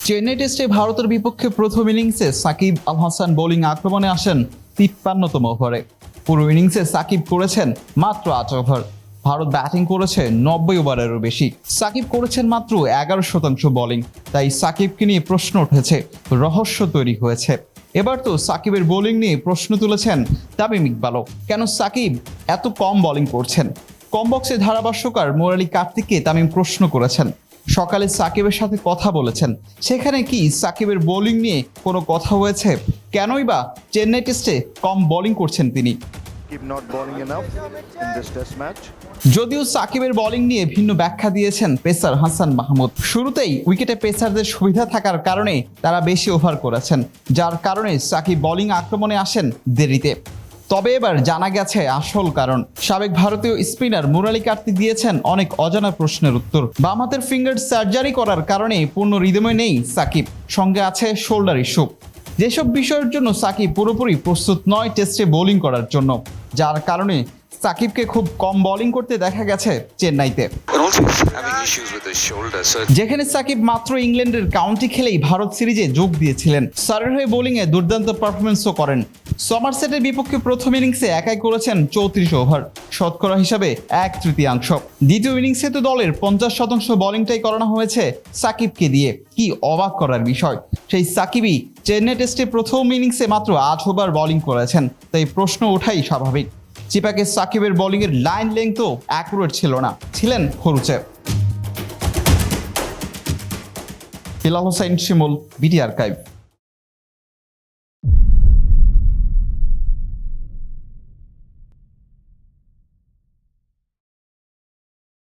চেন্নাই টেস্টে ভারতের বিপক্ষে প্রথম ইনিংসে সাকিব আল হাসান বোলিং আক্রমণে আসেন ৫৩তম ওভারে। পুরো ইনিংসে সাকিব করেছেন মাত্র ৮ ওভার। ভারত ব্যাটিং করেছে ৯০ ওভারেরও বেশি। সাকিব করেছেন মাত্র ১১% বোলিং। তাই সাকিবকে নিয়ে প্রশ্ন উঠেছে, রহস্য তৈরি হয়েছে। এবার তো সাকিবের বোলিং নিয়ে প্রশ্ন তুলেছেন তামিম ইকবালও। কেন সাকিব এত কম বোলিং করছেন? কমবক্সে ধারাভাষ্যকার মুরালী কার্তিককে তামিম প্রশ্ন করেছেন। সকালে সাকিবের সাথে কথা বলেছেন, সেখানে কি সাকিবের বোলিং নিয়ে কোনো কথা হয়েছে? কেনই বা চেন্নাই টেস্টে কম বোলিং করছেন তিনি? যদিও সাকিবের বোলিং নিয়ে ভিন্ন ব্যাখ্যা দিয়েছেন পেসার হাসান মাহমুদ। শুরুতেই উইকেটে পেসারদের সুবিধা থাকার কারণে তারা বেশি ওভার করেছেন, যার কারণে সাকিব বোলিং আক্রমণে আসেন দেরিতে। তবে এবার জানা গেছে আসল কারণ। সাবেক ভারতীয় স্পিনার মুরালী কার্তিক দিয়েছেন অনেক অজানা প্রশ্নের উত্তর। বাম হাতের ফিঙ্গার সার্জারি করার কারণে পূর্ণ রিদমে নেই সাকিব, সঙ্গে আছে শোল্ডার ইস্যু। যেসব বিষয়ের জন্য সাকিব পুরোপুরি প্রস্তুত নয় টেস্টে বোলিং করার জন্য, যার কারণে সাকিবকে খুব কম বোলিং করতে দেখা গেছে চেন্নাইতে। যেখানে সাকিব মাত্র ইংল্যান্ডের কাউন্টি খেলেই ভারত সিরিজে যোগ দিয়েছিলেন। সারের হয়ে বোলিংয়ে দুর্দান্ত পারফরমেন্সও করেন। সমারসেটের বিপক্ষে প্রথম ইনিংসে একাই করেছেন ৩৪ ওভার, শতকরা হিসাবে ১/৩। দ্বিতীয় ইনিংসে তো দলের ৫০% বোলিংটাই করানো হয়েছে সাকিবকে দিয়ে। কি অবাক করার বিষয়, সেই সাকিবই চেন্নাই টেস্টে প্রথম ইনিংসে মাত্র ৮ ওভার বোলিং করেছেন। তাই প্রশ্ন ওঠাই স্বাভাবিক, চিপাকে সাকিবের বোলিংয়ের লাইন লেংথও অ্যাকুরেট ছিল না, ছিলেন খরুচে। হিলাল হোসাইন শিমুল, বিটি আর্কাইভ।